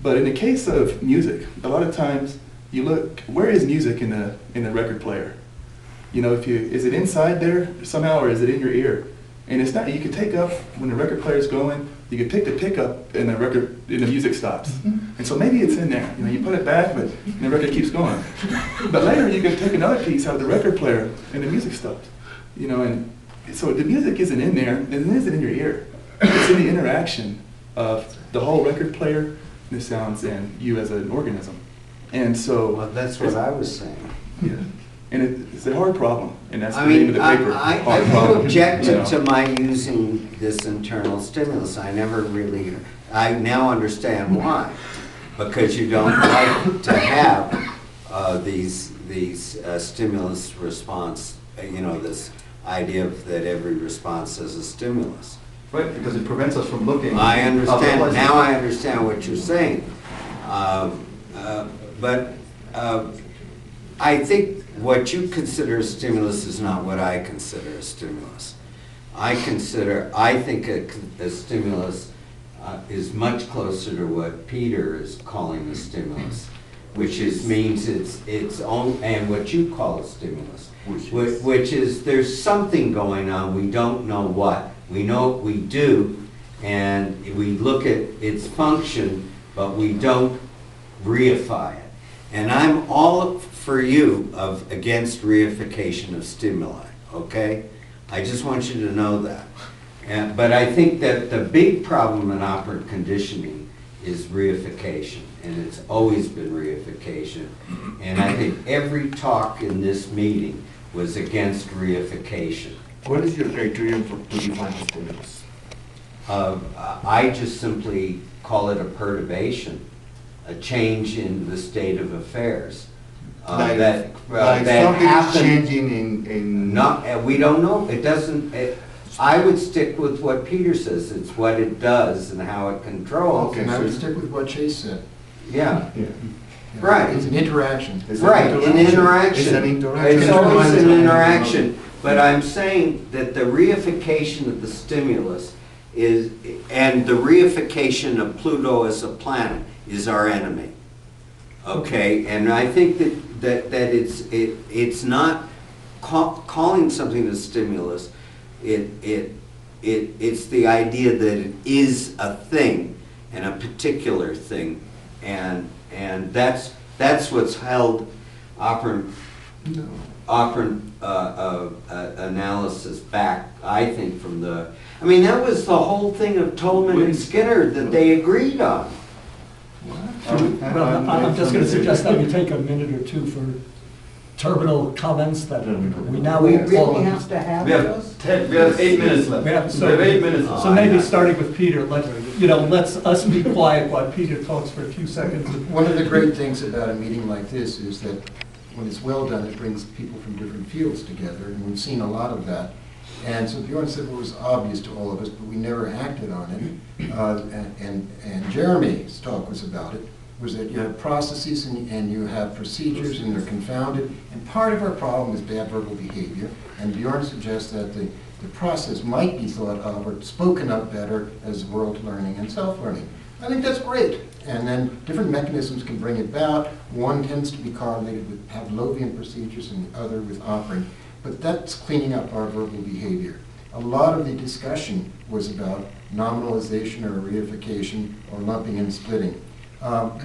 But in the case of music, a lot of times you look, where is music in the record player? You know, is it inside there somehow, or is it in your ear? And it's not. You can take up when the record player's going. You can pick the pickup, and the music stops. And so maybe it's in there. You know, you put it back, but the record keeps going. But later you can take another piece out of the record player, and the music stops. You know, and so the music isn't in there, and it isn't in your ear. It's in the interaction of the whole record player, the sounds, and you as an organism. And so Well, that's what I was saying. yeah, and it's a hard problem, and that's the I name mean, of the paper. I hard problem. objected You know. to my using this internal stimulus. I now understand why. Because you don't like to have these stimulus response, this idea that every response is a stimulus. Right, because it prevents us from looking. I understand, otherwise- now I understand what you're saying. But I think what you consider a stimulus is not what I consider a stimulus. I think a stimulus is much closer to what Peter is calling a stimulus, means its own, and what you call a stimulus, which is there's something going on, we don't know what. We know what we do, and we look at its function, but we don't reify it. And I'm all for you against reification of stimuli, okay? I just want you to know that. But I think that the big problem in operant conditioning is reification, and it's always been reification. And I think every talk in this meeting was against reification. What is your criterion to define a stimulus? I just simply call it a perturbation, a change in the state of affairs. That something happens. is changing in. We don't know. It doesn't. I would stick with what Peter says. It's what it does and how it controls. And I would stick with what Chase said. Yeah. Yeah. Right. It's an interaction. It's Right, an interaction. It's an interaction. It's always an interaction. But I'm saying that the reification of the stimulus and the reification of Pluto as a planet is our enemy. Okay, and I think that it's not calling something a stimulus. It's the idea that it is a thing, and a particular thing, and that's what's held operant analysis back, I think, from the, I mean, that was the whole thing of Tolman and Skinner that they agreed on. Well, I'm just going to suggest that we take a minute or two for terminal comments that we now We all really have to have We have those? 10, we have 8 minutes left. We have, We have 8 minutes. So maybe starting with Peter, let's us be quiet while Peter talks for a few seconds. One of the great things about a meeting like this is that when it's well done, it brings people from different fields together, and we've seen a lot of that. And so Bjorn said it was obvious to all of us, but we never acted on it. And Jeremie's talk was about it, was that you have processes and you have procedures and they're confounded. And part of our problem is bad verbal behavior. And Bjorn suggests that the process might be thought of or spoken of better as world learning and self-learning. I think that's great. And then different mechanisms can bring it about. One tends to be correlated with Pavlovian procedures and the other with operant. But that's cleaning up our verbal behavior. A lot of the discussion was about nominalization or reification or lumping and splitting.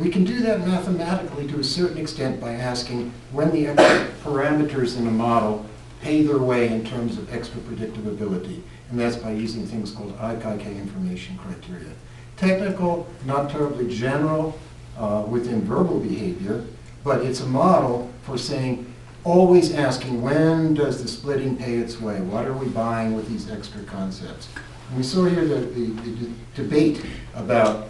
We can do that mathematically to a certain extent by asking when the extra parameters in a model pay their way in terms of extra predictive ability. And that's by using things called IKK information criteria. Technical, not terribly general within verbal behavior, but it's a model for saying, always asking, when does the splitting pay its way? What are we buying with these extra concepts? And we saw here the debate about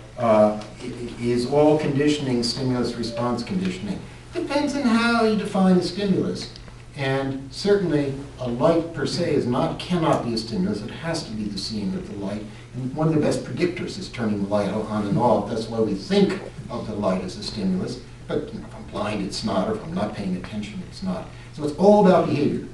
is all conditioning stimulus response conditioning? Depends on how you define the stimulus. And certainly a light per se cannot be a stimulus. It has to be the seeing of the light. And one of the best predictors is turning the light on and off. That's why we think of the light as a stimulus. But if I'm blind, it's not, or if I'm not paying attention, it's not. So it's all about behavior.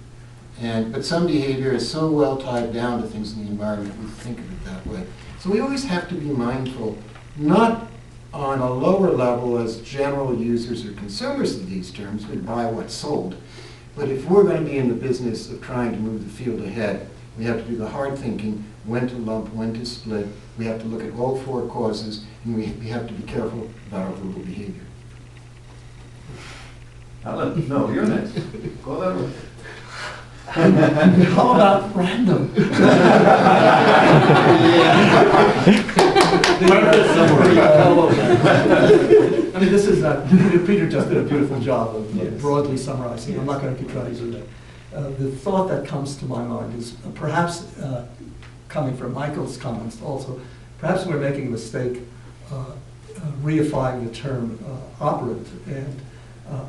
But some behavior is so well tied down to things in the environment, we think of it that way. So we always have to be mindful, not on a lower level as general users or consumers of these terms, we buy what's sold. But if we're going to be in the business of trying to move the field ahead, we have to do the hard thinking, when to lump, when to split. We have to look at all four causes, and we have to be careful about our verbal behavior. Alan, no, you're next. Go that way. How about random? I mean, this is, Peter just did a beautiful job of broadly summarizing. I'm not going to keep trying to do that. The thought that comes to my mind is perhaps coming from Michael's comments also, perhaps we're making a mistake reifying the term operant. And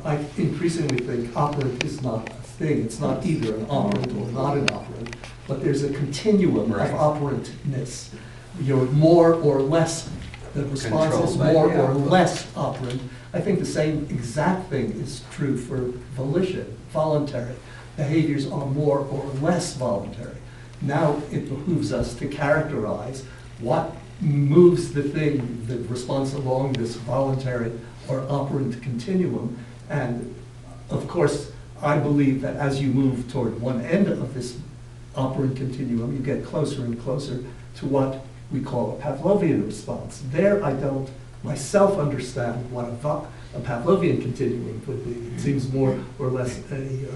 I increasingly think operant is not a thing. It's not either an operant or not an operant, but there's a continuum of operantness. You're more or less, the response is more or less operant. I think the same exact thing is true for volition, voluntary. Behaviors are more or less voluntary. Now it behooves us to characterize what moves the thing, the response along this voluntary or operant continuum. And of course, I believe that as you move toward one end of this operant continuum, you get closer and closer to what we call a Pavlovian response. There I don't myself understand what a Pavlovian continuum would be. It seems more or less a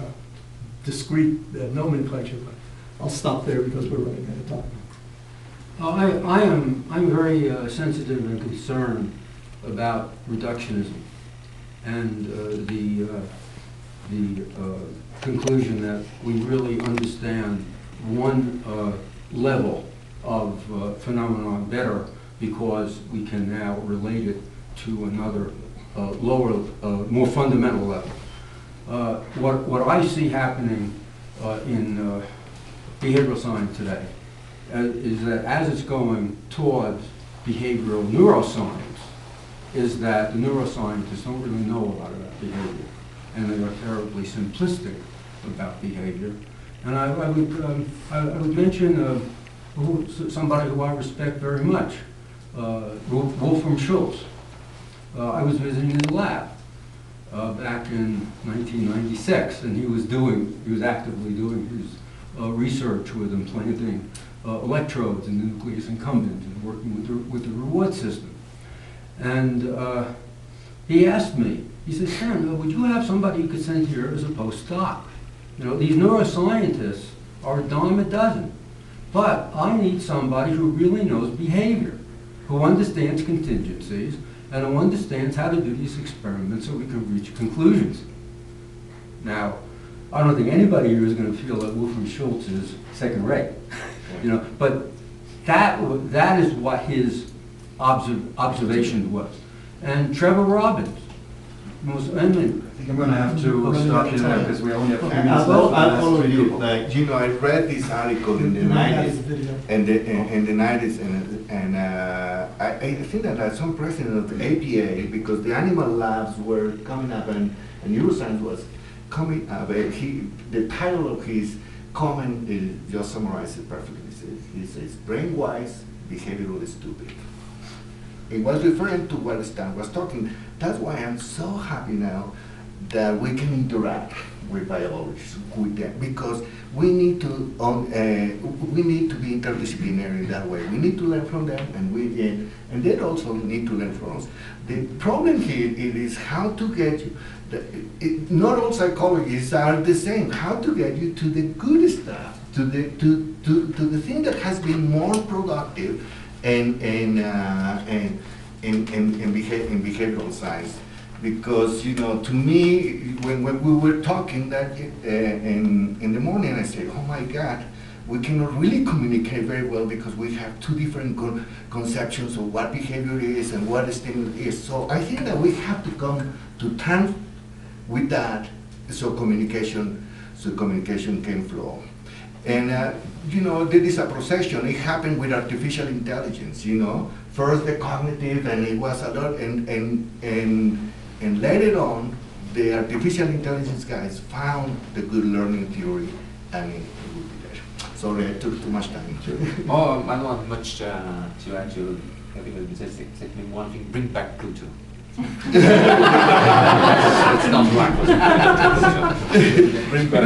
discrete nomenclature, but I'll stop there because we're running out of time. I'm very sensitive and concerned about reductionism and the conclusion that we really understand one level of phenomenon better because we can now relate it to another lower, more fundamental level. What I see happening in behavioral science today is that as it's going towards behavioral neuroscience, is that the neuroscientists don't really know a lot about behavior, and they are terribly simplistic about behavior. And I would mention somebody who I respect very much, Wolfram Schultz. I was visiting his lab back in 1996, and he was actively doing his research with implanting electrodes in the nucleus incumbent and working with the reward system. And he asked me, He says, Stan, would you have somebody you could send here as a postdoc? You know, these neuroscientists are a dime a dozen. But I need somebody who really knows behavior, who understands contingencies, and who understands how to do these experiments so we can reach conclusions. Now, I don't think anybody here is going to feel that Wolfram Schultz is second rate, you know, but that is what his observation was. And Trevor Robbins was, I think I'm going to have to stop you there because we only have 3 minutes left. I'll follow you. Like, you know, I read this article in the 90s, and in the 90s, and I think that some president of the APA, because the animal labs were coming up and neuroscience was coming up, the title of his comment just summarizes it perfectly. He says, Brainwise, behavioural stupid. It was referring to what Stan was talking. That's why I'm so happy now that we can interact with biologists, with them, because we need to be interdisciplinary in that way. We need to learn from them, and they also need to learn from us. The problem here is how to get you. Not all psychologists are the same. How to get you to the good stuff, to the thing that has been more productive in behavioral science. Because, you know, to me, when we were talking that in the morning, I said, oh my God, we cannot really communicate very well because we have two different conceptions of what behavior is and what stimulus is. So I think that we have to come to terms with that, so communication can flow. And you know, there is a procession. It happened with artificial intelligence. You know, first the cognitive, and it was a lot, and later on, the artificial intelligence guys found the good learning theory, and it will be there. Sorry, I took too much time. Oh, I don't want much to add to everything that says, except one thing: bring back Pluto. It's not black. Bring back.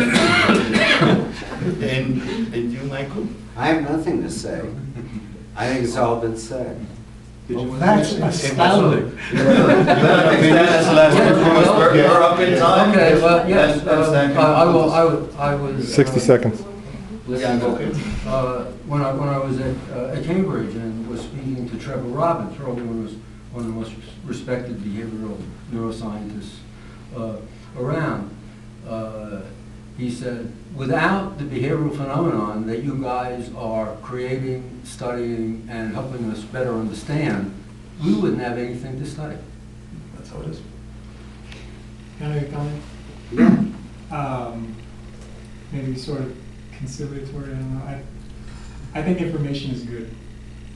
And you, Michael? I have nothing to say. I think it's all been said. That's astounding. I think that's the last word. We're up in time. Okay, well, yes, And Stan can I was. 60 seconds. When I was at Cambridge and was speaking to Trevor Robbins, probably one of the most respected behavioral neuroscientists around, he said, without the behavioral phenomenon that you guys are creating, studying, and helping us better understand, we wouldn't have anything to study. That's how it is. Can I make a comment? Yeah. Maybe sort of conciliatory, I don't know. I think information is good.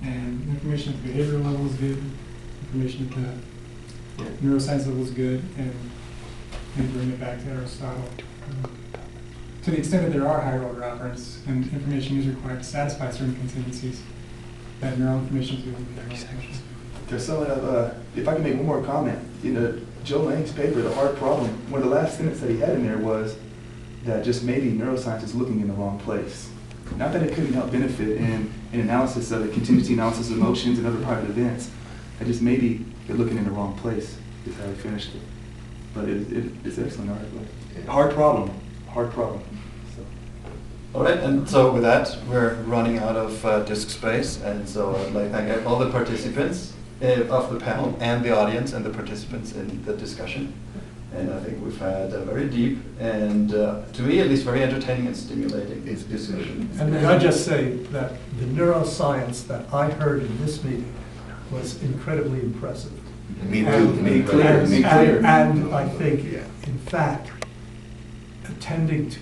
And information at the behavioral level is good. Information at the neuroscience level is good. And bring it back to Aristotle. To the extent that there are higher order operands and information is required to satisfy certain contingencies, that neural information field would be very special. So, if I can make one more comment, in Joe Lang's paper, The Hard Problem, one of the last sentences that he had in there was that just maybe neuroscience is looking in the wrong place. Not that it couldn't help benefit in analysis of it, contingency analysis of emotions and other private events, that just maybe you're looking in the wrong place, is how he finished it. But it's an excellent article. Hard problem. So. All right, and so with that, we're running out of disk space, and so I'd like to thank all the participants of the panel and the audience and the participants in the discussion. And I think we've had a very deep and, to me at least, very entertaining and stimulating discussion. And may I just say that the neuroscience that I heard in this meeting was incredibly impressive. Me too. Be clear. And I think, in fact, attending to